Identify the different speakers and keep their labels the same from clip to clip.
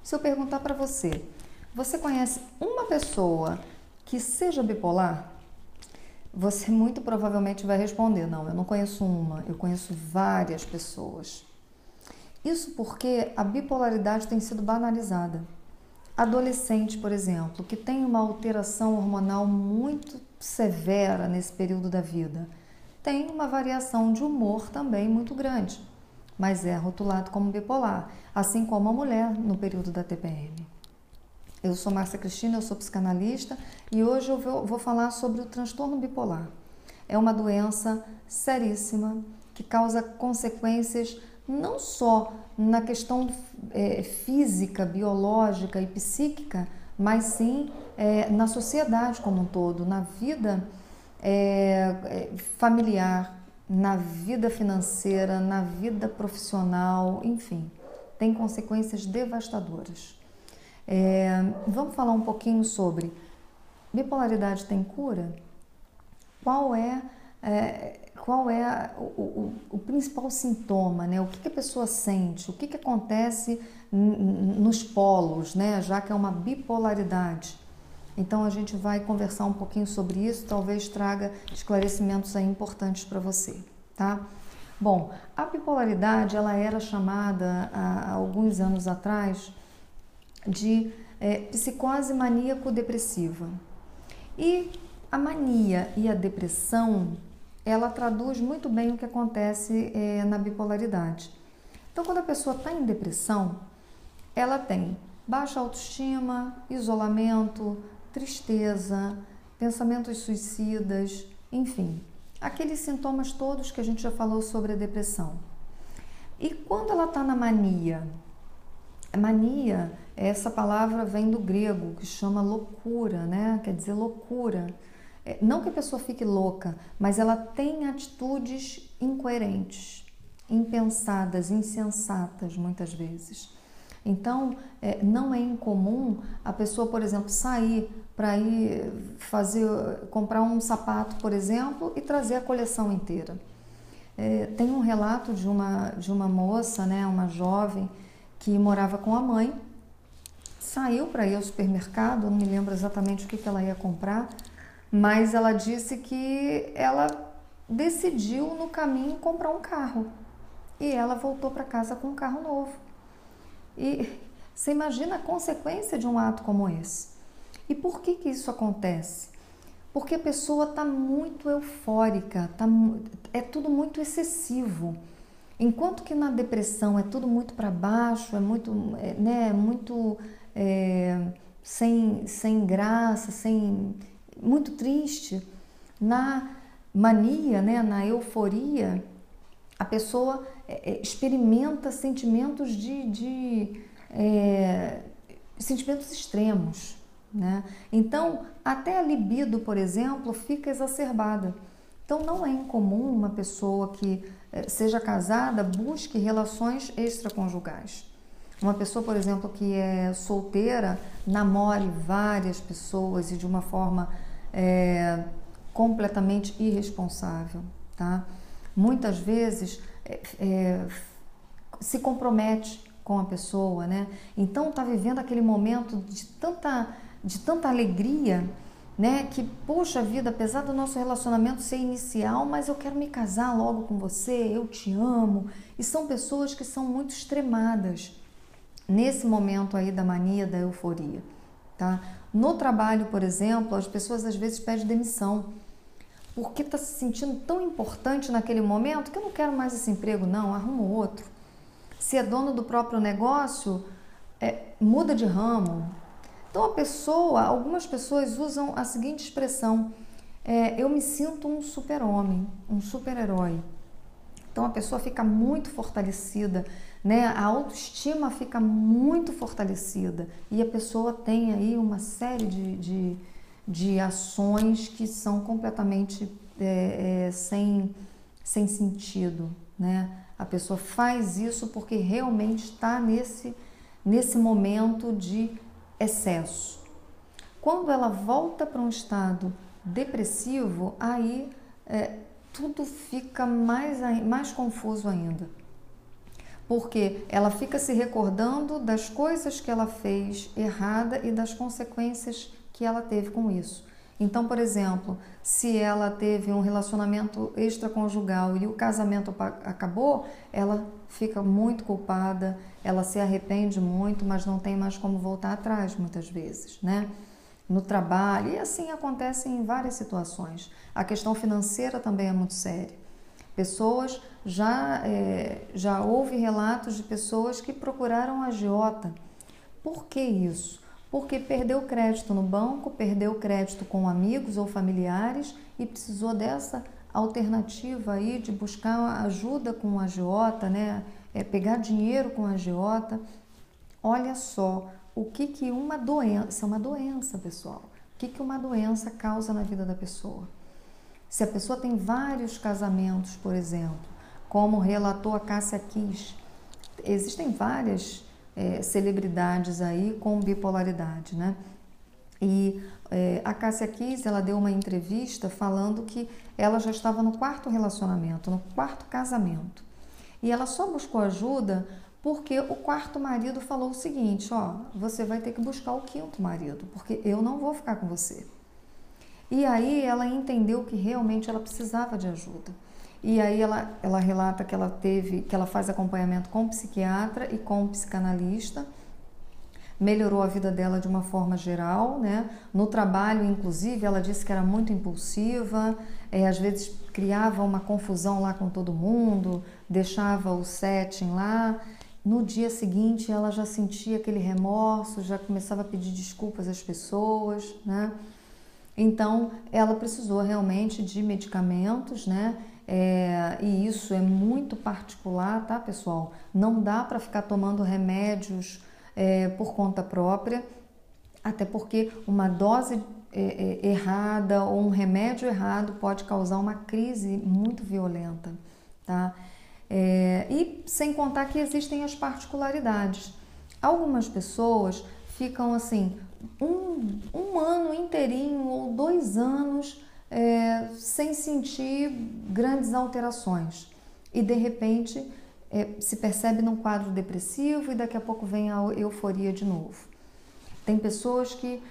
Speaker 1: Se eu perguntar para você, você conhece uma pessoa que seja bipolar? Você muito provavelmente vai responder, não, eu não conheço uma, eu conheço várias pessoas. Isso porque a bipolaridade tem sido banalizada. Adolescente, por exemplo, que tem uma alteração hormonal muito severa nesse período da vida, tem uma variação de humor também muito grande, mas é rotulado como bipolar, assim como a mulher no período da TPM. Eu sou Márcia Cristina, eu sou psicanalista e hoje eu vou falar sobre o transtorno bipolar. É uma doença seríssima que causa consequências não só na questão física, biológica e psíquica, mas sim na sociedade como um todo, na vida familiar, na vida financeira, na vida profissional, enfim, tem consequências devastadoras. Vamos falar um pouquinho sobre bipolaridade tem cura? Qual é o principal sintoma, né? O que a pessoa sente, o que acontece nos polos, né? Já que é uma bipolaridade. Então a gente vai conversar um pouquinho sobre isso, talvez traga esclarecimentos aí importantes para você, tá? Bom, a bipolaridade ela era chamada há alguns anos atrás de psicose maníaco-depressiva. E a mania e a depressão, ela traduz muito bem o que acontece na bipolaridade. Então, quando a pessoa está em depressão, ela tem baixa autoestima, isolamento, tristeza, pensamentos suicidas, enfim, aqueles sintomas todos que a gente já falou sobre a depressão. E quando ela está na mania, mania, essa palavra vem do grego, que chama loucura, né? Quer dizer loucura. Não que a pessoa fique louca, mas ela tem atitudes incoerentes, impensadas, insensatas, muitas vezes. Então, não é incomum a pessoa, por exemplo, sair para ir comprar um sapato, por exemplo, e trazer a coleção inteira. Tem um relato de uma moça, né, uma jovem, que morava com a mãe, saiu para ir ao supermercado, não me lembro exatamente o que ela ia comprar, mas ela disse que ela decidiu no caminho comprar um carro e ela voltou para casa com um carro novo. E você imagina a consequência de um ato como esse. E por que isso acontece? Porque a pessoa está muito eufórica, é tudo muito excessivo. Enquanto que na depressão é tudo muito para baixo, é muito, sem graça, muito triste. Na mania, né, na euforia, a pessoa experimenta sentimentos sentimentos extremos, né? Então, até a libido, por exemplo, fica exacerbada. Então, não é incomum uma pessoa que seja casada busque relações extraconjugais. Uma pessoa, por exemplo, que é solteira, namore várias pessoas e de uma forma completamente irresponsável, tá? Muitas vezes se compromete com a pessoa, né? Então está vivendo aquele momento de tanta alegria, né? Que, poxa vida, apesar do nosso relacionamento ser inicial, mas eu quero me casar logo com você, eu te amo. E são pessoas que são muito extremadas nesse momento aí da mania, da euforia, tá? No trabalho, por exemplo, as pessoas às vezes pedem demissão, porque está se sentindo tão importante naquele momento que eu não quero mais esse emprego, não, arrumo outro. Se é dono do próprio negócio, muda de ramo. Então algumas pessoas usam a seguinte expressão: eu me sinto um super-homem, um super-herói. Então a pessoa fica muito fortalecida, né? A autoestima fica muito fortalecida e a pessoa tem aí uma série de ações que são completamente sem sentido, né? A pessoa faz isso porque realmente está nesse momento de excesso. Quando ela volta para um estado depressivo, aí tudo fica mais confuso ainda. porque ela fica se recordando das coisas que ela fez errada e das consequências que ela teve com isso. Então, por exemplo, se ela teve um relacionamento extraconjugal e o casamento acabou, ela fica muito culpada, ela se arrepende muito, mas não tem mais como voltar atrás muitas vezes, né? No trabalho, e assim acontece em várias situações. A questão financeira também é muito séria. Pessoas, já houve relatos de pessoas que procuraram agiota. Por que isso? Porque perdeu crédito no banco, perdeu crédito com amigos ou familiares e precisou dessa alternativa aí de buscar ajuda com o agiota, né? Pegar dinheiro com o agiota. Olha só o que uma doença, pessoal. O que uma doença causa na vida da pessoa. Se a pessoa tem vários casamentos, por exemplo, como relatou a Cássia Kiss, existem várias celebridades aí com bipolaridade, né? E a Cássia Kiss, ela deu uma entrevista falando que ela já estava no 4º relacionamento, no 4º casamento. E ela só buscou ajuda porque o 4º marido falou o seguinte, ó, você vai ter que buscar o 5º marido, porque eu não vou ficar com você. E aí ela entendeu que realmente ela precisava de ajuda. E aí ela relata que ela faz acompanhamento com psiquiatra e com psicanalista, melhorou a vida dela de uma forma geral, né? No trabalho, inclusive, ela disse que era muito impulsiva, às vezes criava uma confusão lá com todo mundo, deixava o setting lá. No dia seguinte, ela já sentia aquele remorso, já começava a pedir desculpas às pessoas, né? Então, ela precisou realmente de medicamentos, né? E isso é muito particular, tá, pessoal? Não dá para ficar tomando remédios por conta própria, até porque uma dose errada ou um remédio errado pode causar uma crise muito violenta, tá? E sem contar que existem as particularidades. Algumas pessoas ficam assim, um ano inteirinho ou 2 anos sem sentir grandes alterações e de repente se percebe num quadro depressivo e daqui a pouco vem a euforia de novo. Tem pessoas que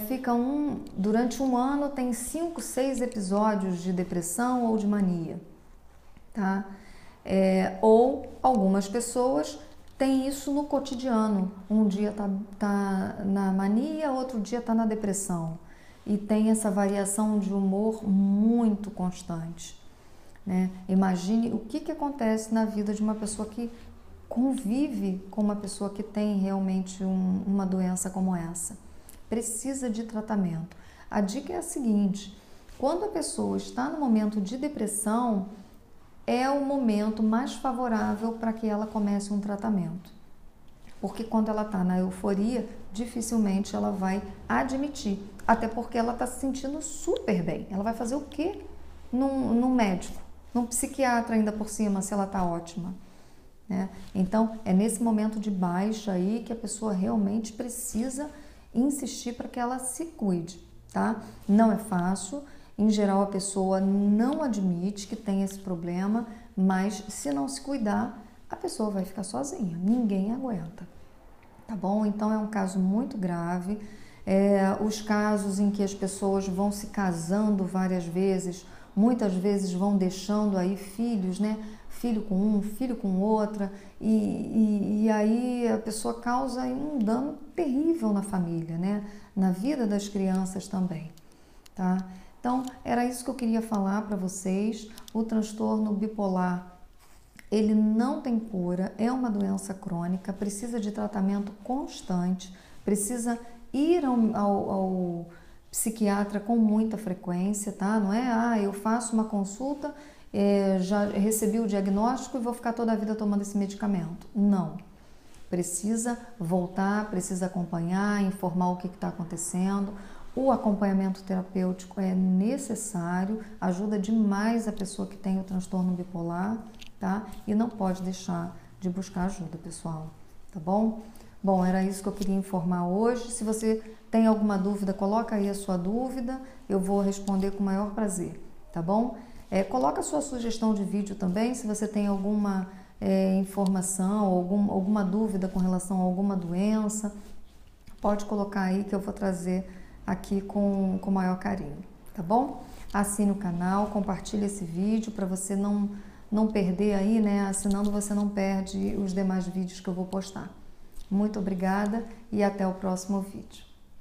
Speaker 1: ficam durante um ano, tem 5, 6 episódios de depressão ou de mania, tá? Ou algumas pessoas têm isso no cotidiano, um dia tá na mania, outro dia tá na depressão e tem essa variação de humor muito constante, né? Imagine o que acontece na vida de uma pessoa que convive com uma pessoa que tem realmente uma doença como essa. Precisa de tratamento. A dica é a seguinte, quando a pessoa está no momento de depressão, é o momento mais favorável para que ela comece um tratamento. Porque quando ela está na euforia, dificilmente ela vai admitir. Até porque ela está se sentindo super bem. Ela vai fazer o quê num médico? Num psiquiatra ainda por cima, se ela está ótima, né? Então, é nesse momento de baixa aí que a pessoa realmente precisa insistir para que ela se cuide, tá? Não é fácil. Em geral, a pessoa não admite que tem esse problema, mas se não se cuidar, a pessoa vai ficar sozinha. Ninguém aguenta, tá bom? Então, é um caso muito grave. Os casos em que as pessoas vão se casando várias vezes, muitas vezes vão deixando aí filhos, né? Filho com um, filho com outra, e aí a pessoa causa um dano terrível na família, né? Na vida das crianças também, tá? Então, era isso que eu queria falar para vocês. O transtorno bipolar, ele não tem cura, é uma doença crônica, precisa de tratamento constante, precisa ir ao psiquiatra com muita frequência, tá? Não é, eu faço uma consulta, já recebi o diagnóstico e vou ficar toda a vida tomando esse medicamento. Não. Precisa voltar, precisa acompanhar, informar o que está acontecendo. O acompanhamento terapêutico é necessário, ajuda demais a pessoa que tem o transtorno bipolar, tá? E não pode deixar de buscar ajuda, pessoal, tá bom? Bom, era isso que eu queria informar hoje. Se você tem alguma dúvida, coloca aí a sua dúvida, eu vou responder com o maior prazer, tá bom? Coloca a sua sugestão de vídeo também, se você tem alguma informação, alguma dúvida com relação a alguma doença, pode colocar aí que eu vou trazer aqui com o maior carinho, tá bom? Assine o canal, compartilhe esse vídeo para você não perder aí, né? Assinando você não perde os demais vídeos que eu vou postar. Muito obrigada e até o próximo vídeo.